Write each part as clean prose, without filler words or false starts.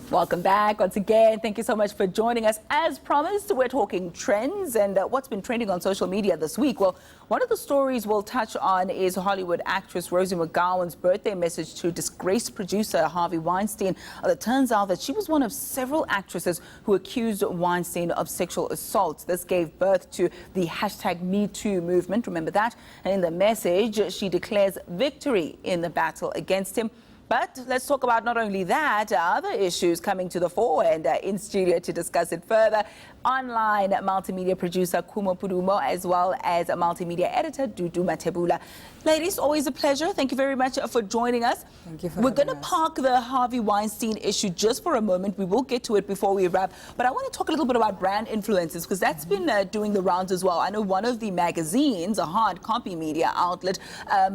Welcome back once again. Thank you so much for joining us. As promised, we're talking trends and what's been trending on social media this week. Well, one of the stories we'll touch on is Hollywood actress Rosie McGowan's birthday message to disgraced producer Harvey Weinstein. It turns out that she was one of several actresses who accused Weinstein of sexual assault. This gave birth to the #MeToo movement. Remember that? And in the message, she declares victory in the battle against him. But let's talk about not only that, other issues coming to the fore, and in studio to discuss it further, online multimedia producer Kumo Pudumo, as well as multimedia editor Dudu Matebula. Ladies, always a pleasure. Thank you very much for joining us. Thank you for We're going to having us. park the Harvey Weinstein issue just for a moment. We will get to it before we wrap. But I want to talk a little bit about brand influencers, because that's been doing the rounds as well. I know one of the magazines, a hard copy media outlet,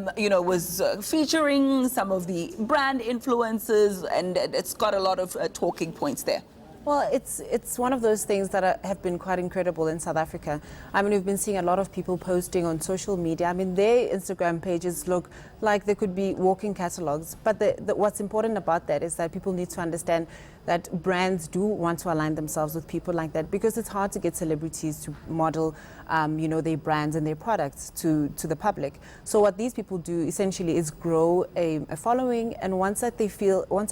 was featuring some of the brand influencers, and it's got a lot of talking points there. Well, it's one of those things that have been quite incredible in South Africa. I mean, we've been seeing a lot of people posting on social media. I mean, their Instagram pages look like they could be walking catalogs. But what's important about that is that people need to understand that brands do want to align themselves with people like that, because it's hard to get celebrities to model, their brands and their products to the public. So what these people do essentially is grow a following, and once a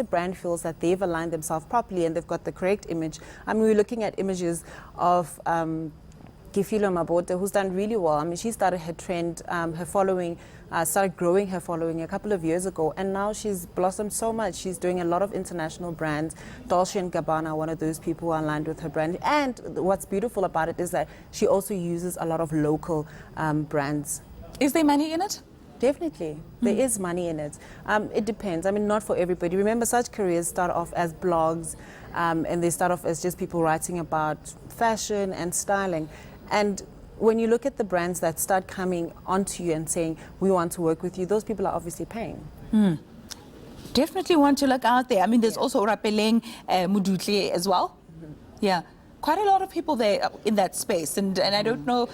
brand feels that they've aligned themselves properly and they've got the correct image. I mean, we're looking at images of Kifilo Mabote, who's done really well. I mean, she started her trend, her following, started growing her following a couple of years ago, and now she's blossomed so much. She's doing a lot of international brands. Dolce & Gabbana, one of those people who are aligned with her brand. And what's beautiful about it is that she also uses a lot of local brands. Is there money in it? Definitely. There is money in it. It depends. I mean, not for everybody. Remember, such careers start off as blogs, and they start off as just people writing about fashion and styling. And when you look at the brands that start coming onto you and saying, we want to work with you, those people are obviously paying. Definitely want to look out there. I mean, there's also Rapeleng Mudutle as well. Yeah. Quite a lot of people there in that space, and I don't know,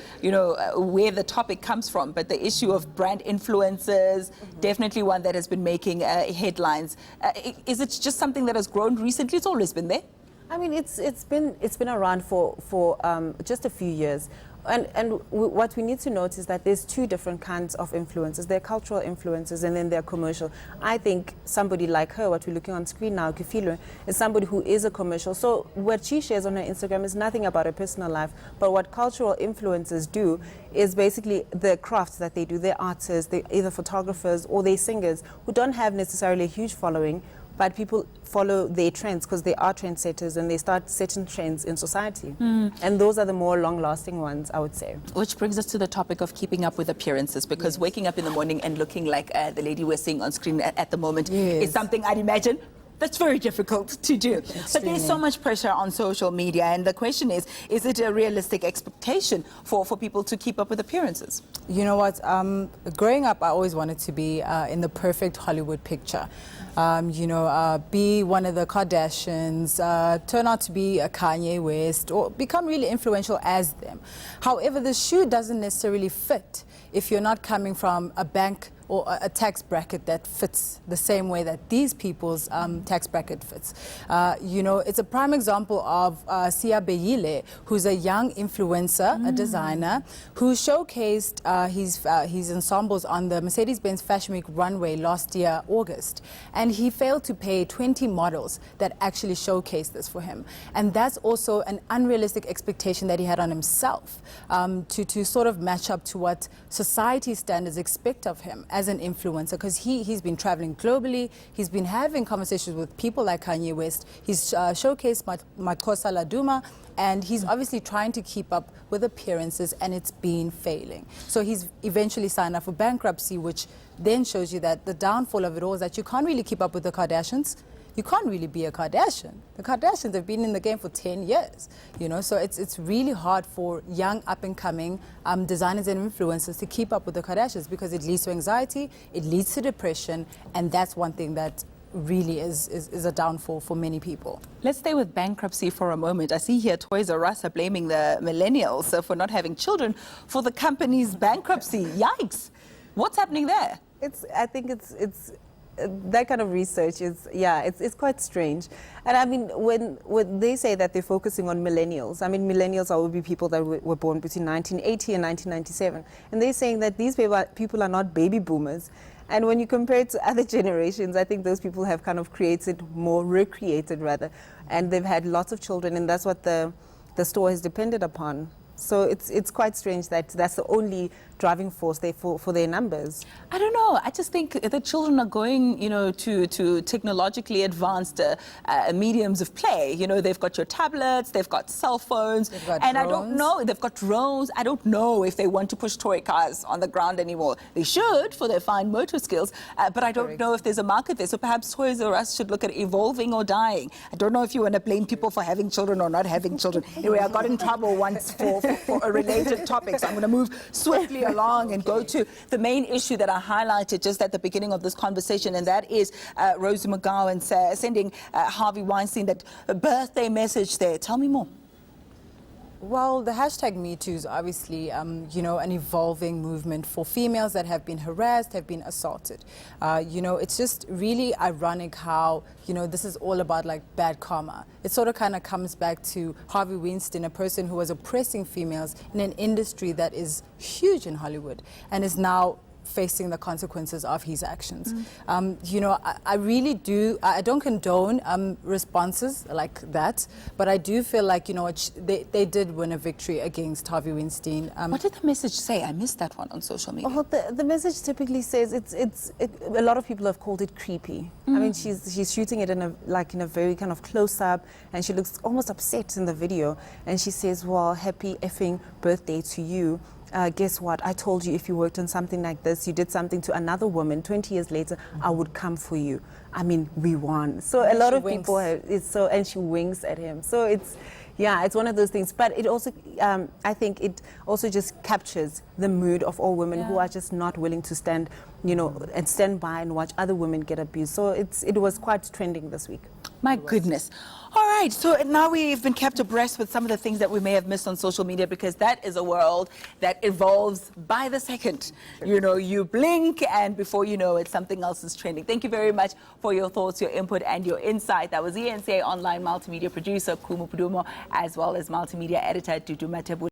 where the topic comes from, but the issue of brand influencers, definitely one that has been making headlines. Is it just something that has grown recently? It's always been there. I mean, it's been around for just a few years. And what we need to note is that there's two different kinds of influencers. There are cultural influencers, and then there are commercial. I think somebody like her, what we're looking on screen now, Kifilo, is somebody who is a commercial. So what she shares on her Instagram is nothing about her personal life, but what cultural influencers do is basically the crafts that they do. They're artists, they're either photographers or they're singers who don't have necessarily a huge following, but people follow their trends because they are trendsetters, and they start setting trends in society. And those are the more long-lasting ones, I would say. Which brings us to the topic of keeping up with appearances, because waking up in the morning and looking like the lady we're seeing on screen at the moment is something I'd imagine that's very difficult to do. But there's so much pressure on social media, and the question is it a realistic expectation for people to keep up with appearances? You know what, growing up, I always wanted to be in the perfect Hollywood picture. Be one of the Kardashians, turn out to be a Kanye West, or become really influential as them. However, the shoe doesn't necessarily fit if you're not coming from a bank or a tax bracket that fits the same way that these people's tax bracket fits. It's a prime example of Sia Beile, who's a young influencer, a designer, who showcased his ensembles on the Mercedes-Benz Fashion Week runway last year, August. And he failed to pay 20 models that actually showcased this for him. And that's also an unrealistic expectation that he had on himself, to sort of match up to what society standards expect of him as an influencer, because he's been traveling globally, he's been having conversations with people like Kanye West, he's showcased Matkosa Laduma, and he's obviously trying to keep up with appearances, and it's been failing. So he's eventually signed up for bankruptcy, which then shows you that the downfall of it all is that you can't really keep up with the Kardashians. You can't really be a Kardashian. The Kardashians have been in the game for 10 years, so it's really hard for young up-and-coming designers and influencers to keep up with the Kardashians, because it leads to anxiety, it leads to depression, and that's one thing that really is a downfall for many people. Let's stay with bankruptcy for a moment. I see here Toys R Us are blaming the millennials for not having children for the company's bankruptcy. Yikes! What's happening there? I think it's that kind of research is, yeah, it's quite strange. And I mean, when they say that they're focusing on millennials, I mean, millennials will be people that were born between 1980 and 1997. And they're saying that these people are not baby boomers. And when you compare it to other generations, I think those people have kind of recreated rather, and they've had lots of children, and that's what the store has depended upon. So it's quite strange that that's the only driving force for their numbers. I don't know. I just think the children are going, to technologically advanced mediums of play. You know, they've got your tablets, they've got cell phones, got and drones. I don't know. They've got drones. I don't know if they want to push toy cars on the ground anymore. They should for their fine motor skills, but I don't know if there's a market there. So perhaps Toys R Us should look at evolving or dying. I don't know if you want to blame people for having children or not having children. Anyway, I got in trouble once for a related topic, so I'm going to move swiftly along and go to the main issue that I highlighted just at the beginning of this conversation, and that is Rosie McGowan sending Harvey Weinstein that birthday message there. Tell me more. Well, the hashtag #MeToo is obviously, an evolving movement for females that have been harassed, have been assaulted. It's just really ironic how, this is all about like bad karma. It sort of kind of comes back to Harvey Weinstein, a person who was oppressing females in an industry that is huge in Hollywood and is now facing the consequences of his actions. I really do, I don't condone responses like that, but I do feel like, they did win a victory against Harvey Weinstein. What did the message say? I missed that one on social media. Well, the message typically says a lot of people have called it creepy. I mean, she's shooting it in a very kind of close up, and she looks almost upset in the video, and she says, well, happy effing birthday to you. Guess what? I told you if you worked on something like this, you did something to another woman, 20 years later, I would come for you. I mean, we won. So a lot of people have, and she winks at him. So it's one of those things. But it also, I think it also just captures the mood of all women who are just not willing to stand, and stand by and watch other women get abused. So it was quite trending this week. My goodness. All right, so now we've been kept abreast with some of the things that we may have missed on social media, because that is a world that evolves by the second. You blink and before you know it, something else is trending. Thank you very much for your thoughts, your input and your insight. That was ENCA online multimedia producer Kumu Pudumo, as well as multimedia editor Dudu Matebu.